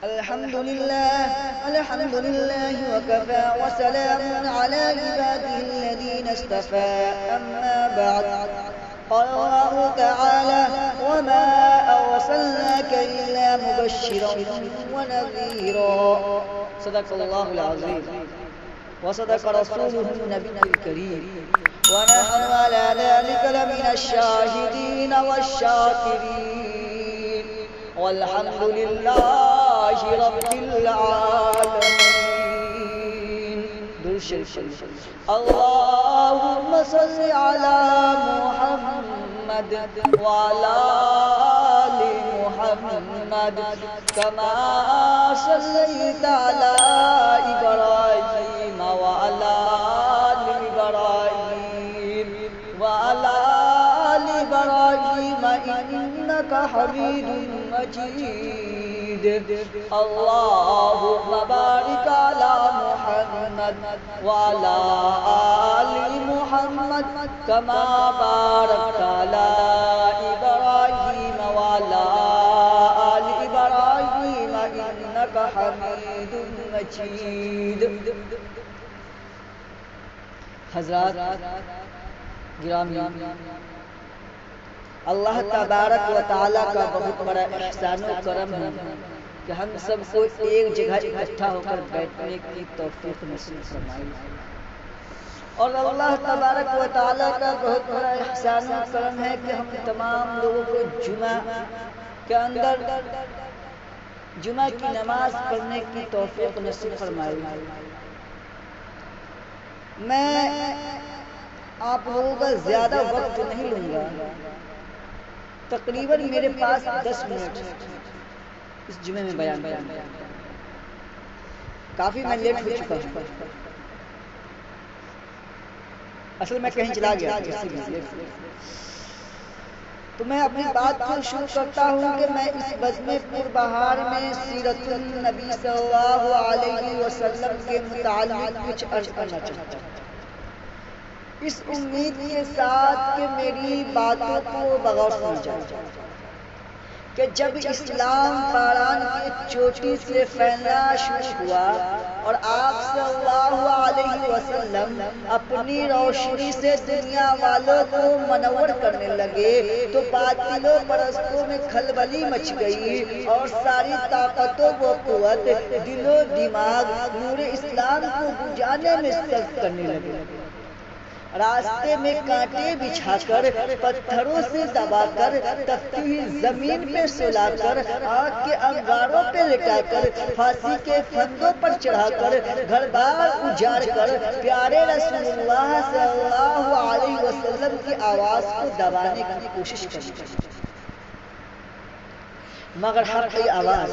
الحمد لله وكفى وسلام على عباده الذين اصطفى أما بعد قال الله تعالى وما أرسلناك إلا مبشرا ونذيرا صدق الله العظيم وصدق رسوله النبي الكريم ونحن على ذلك لمن الشاهدين والشاكرين والحمد لله رب العالمين. اللهم صل على محمد وعلى آل محمد كما صليت على إبراهيم وعلى آل إبراهيم وعلى آل إبراهيم إنك حميد مجيد. اللهم بارك على محمد وعلى آل محمد كما باركت على إبراهيم وعلى آل إبراهيم إنك حميد مجيد. حضرات گرامی، اللہ تبارک و تعالیٰ کا بہت بڑا احسان و کرم ہے کہ ہم سب کو ایک جگہ اکٹھا ہو کر بیٹھنے کی توفیق نصیب فرمائی. اور اللہ تبارک و تعالیٰ کا بہت بڑا احسان و کرم ہے کہ ہم تمام لوگوں کو جمعہ کے اندر جمعہ کی نماز پڑھنے کی توفیق نصیب فرمائی. میں آپ لوگوں کا زیادہ وقت نہیں لوں گا. تقریباً میرے پاس 10 منٹ اس جمعے میں بیان کرنا ہے. کافی میں لیٹ ہو چکا ہوں. اصل میں کہیں چلا گیا تو میں اپنی بات کو شروع کرتا ہوں کہ میں اس بزم پر بہار میں سیرت النبی صلی اللہ علیہ وسلم کے متعلق کچھ عرض کرنا چاہتا ہوں، اس امید کے ساتھ کہ میری باتوں کو بغور سنا جائے کہ جب اسلام پاران کی چوٹی سے پھیلنا شروع ہوا اور آپ صلی اللہ علیہ وسلم اپنی روشنی سے دنیا والوں کو منور کرنے لگے تو باطل و پرستوں میں کھلبلی مچ گئی اور ساری طاقت و قوت دل و دماغ نور اسلام کو بجھانے میں صرف کرنے لگے. راستے میں کانٹے بچھا کر، پتھروں سے دبا کر، تپتی ہوئی زمین پہ سلا کر، آگ کے انگاروں پہ لٹا کر، پھانسی کے پھندوں پر چڑھا کر، گھر بار اجاڑ کر پیارے رسول اللہ صلی اللہ علیہ وسلم کی آواز کو دبانے کی کوشش کی، مگر حق کی آواز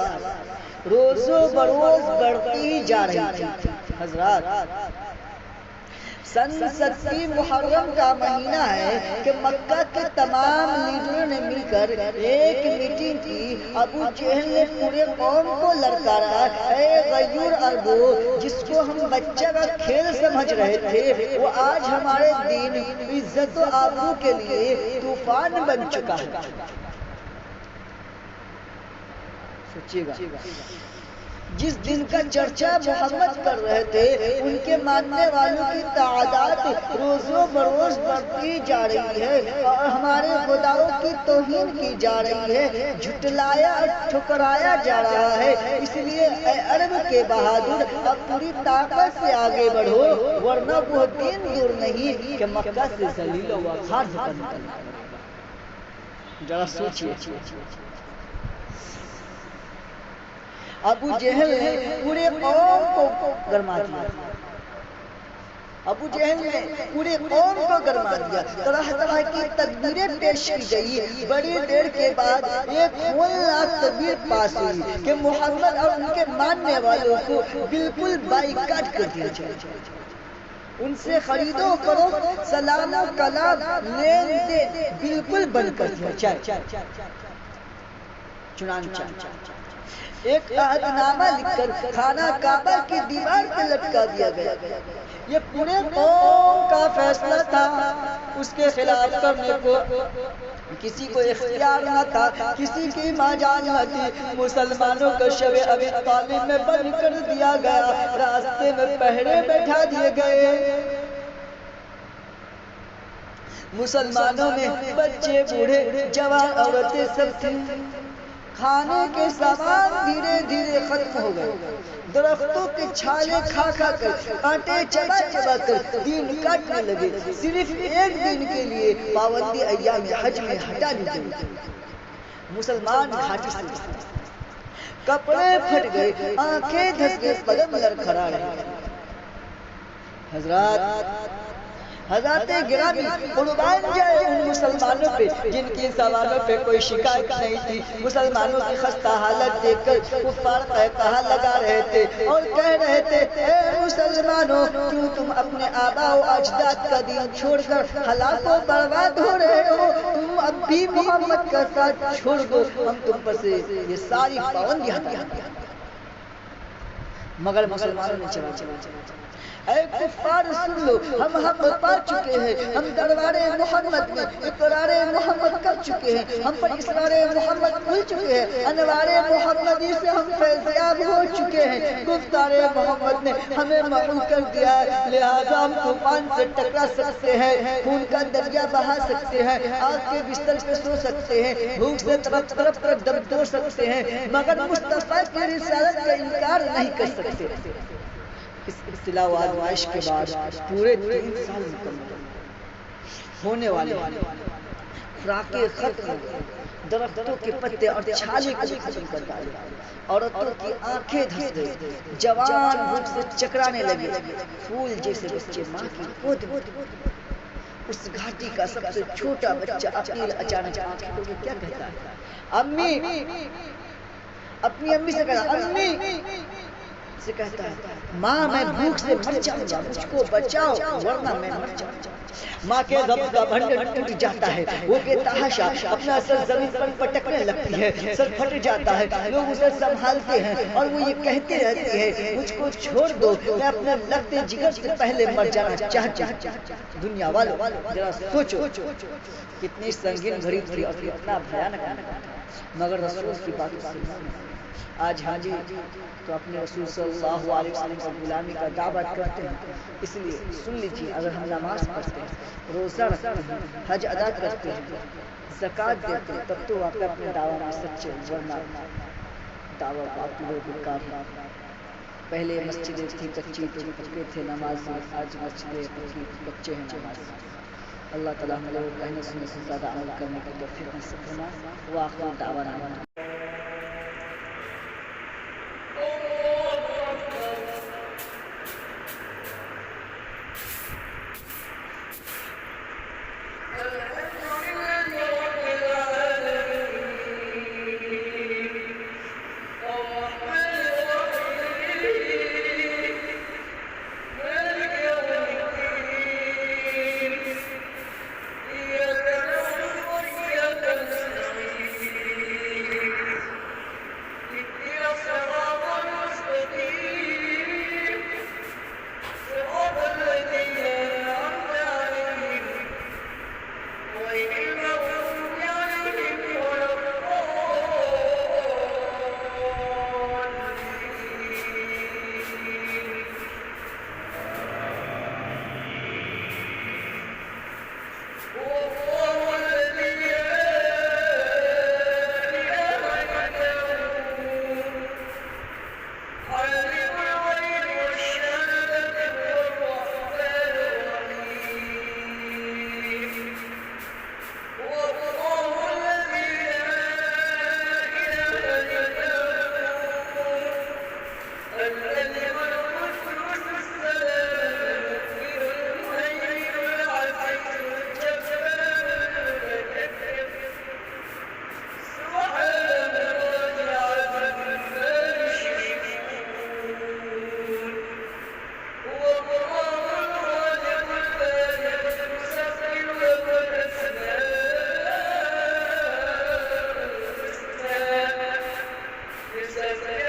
روز بروز بڑھتی ہی جا رہی تھی. حضرات، سن 70 محرم کا مہینہ ہے کہ مکہ کے تمام لیڈروں نے مل کر ایک میٹنگ کی. ابو جہل نے پورے قوم کو للکارا، اے غیور عربو، جس کو ہم بچہ کا کھیل سمجھ رہے تھے وہ آج ہمارے دین، عزت و آبرو کے لیے طوفان بن چکا ہے. سوچیے گا، جس دن کا چرچا محمد کر رہے تھے ان کے ماننے والوں کی تعداد روز بروز بڑھتی جا رہی ہے اور ہمارے خداؤں کی توہین کی جا رہی ہے، جھٹلایا اور ٹھکرایا جا رہا ہے. اس لیے اے عرب کے بہادر، اب پوری طاقت سے آگے بڑھو، ورنہ وہ دن دور نہیں کہ مکہ سے ذلیل و خوار ہو کر نکلنا. ذرا سوچیے. ابو جہل نے پورے قوم کو گرما دیا. ابو جہل نے پورے قوم کو گرما دیا. طرح طرح کی تدبیریں پیش کی گئی. بڑی دیر کے بعد ایک ہولناک تدبیر پاس ہوئی کہ محمد اور ان کے ماننے والوں کو بالکل بائیکاٹ کر دیا جائے. ان سے خرید و فروخت، سلام و کلام، لین دین بالکل بند کر دیا جائے. چنانچہ ایک عہد نامہ لکھ کر خانہ کعبہ کی دیوار پہ لٹکا دیا گیا. یہ پورے قوم کا فیصلہ تھا. اس کے خلاف کرنے کو کسی کو اختیار نہ تھا، کسی کی ماں جان نہ تھی، مسلمانوں کو شب ابی طالب میں بند کر دیا گیا، راستے میں پہرے بیٹھا دیے گئے۔ مسلمانوں میں بچے بوڑھے جوان عورتیں سب تھے۔ کھانے کے سامان دھیرے دھیرے ختم ہو گئے، درختوں کے چھالے کھا کھا کر، کانٹے چبا چبا کر دین کاٹنے لگے۔ صرف ایک دن کے لیے پابندی ایام حج میں ہٹا دی گئی۔ مسلمان گھاٹی سے کپڑے پھٹ گئے، آنکھیں دھس گئے، قدم لڑکھڑا رہے۔ حضرات گرامی قربان جائے ان مسلمانوں پہ جن کی سوالوں پہ کوئی شکایت نہیں تھی۔ مسلمانوں کی خستہ حالت دیکھ کر کفار کہا لگا رہے تھے اور کہہ رہے تھے، اے مسلمانوں، کیوں تم اپنے آباء و اجداد کا دین چھوڑ کر ہلاک و برباد ہو رہے ہو؟ تم اب بھی محمد کا ساتھ چھوڑ دو، ہم تم پر سے یہ ساری پابندیاں ہٹا دیں۔ مگر مسلمانوں نے چلا اے کفار سن لو، ہم حق پا چکے ہیں، ہم دربار محمد میں اقرار محمد کر چکے ہیں، ہم پر اسرار محمد کھل چکے ہیں، انوار محمدی سے ہم فیضیاب ہو چکے ہیں، گفتار محمد نے ہمیں معون کر دیا ہے، لہذا ہم طوفان سے ٹکرا سکتے ہیں، خون کا دریا بہا سکتے ہیں، آگ کے بستر پہ سو سکتے ہیں، بھوک سے طرف طرف دم توڑ سکتے ہیں، مگر مصطفیٰ کی رسالت کا انکار نہیں کر سکتے۔ اس ابتلا و آزمائش کے بعد پورے 3 سال مکمل ہونے والے خوراکیں ختم، درختوں کے پتے اور چھالے کو ختم کر ڈالے، عورتوں کی آنکھیں دھس گئی، جوان بھوک سے چکرانے لگے، پھول جیسے بچے ماں کی گود میں۔ اس گھاٹی کا سب سے چھوٹا بچہ عقیل اچانک آنکھیں کھول کے کیا کہتا ہے؟ امی، اپنی امی سے کہتا ہے، امی سے کہتا ہے، ماں میں بھوک سے مر جاؤں گا، مجھ کو بچاؤ ورنہ میں مر جاؤں گا۔ ماں کے ضبط کا بھنڈر ٹوٹ جاتا ہے، وہ بے تحاشا اپنا سر زمین پر پٹکنے لگتی ہے، سر پھٹ جاتا ہے، لوگ اسے سنبھالتے ہیں اور وہ یہ کہتے رہتی ہے، مجھ کو چھوڑ دو، میں اپنے لگتے جگر سے پہلے مر جانا چاہتی ہوں۔ دنیا والوں ذرا سوچو کتنی سنگین گھڑی تھی اور کتنا بھیانک، مگر رسول کی بات سننا۔ آج حاجی تو اپنے رسول صلی اللہ علیہ وسلم کی غلامی کا دعوت کرتے ہیں، اس لیے سن لیجیے، اگر ہم نماز پڑھتے ہیں، روزہ رکھتے ہیں، حج ادا کرتے ہیں، زکوٰۃ دیتے ہیں، تب تو واقعہ اپنے دعویٰ میں سچے، ورنہ دعویٰ باطل و بیکار ہے۔ پہلے مسجدیں تھی کچی تو پکے تھے نمازی، آج مسجدیں پکی کچے ہیں نمازی۔ اللہ تعالیٰ ہم لوگ کہنے سننے سے زیادہ عمل کرنے کی توفیق نصیب فرمائے۔ وآخر دعوانا Yes,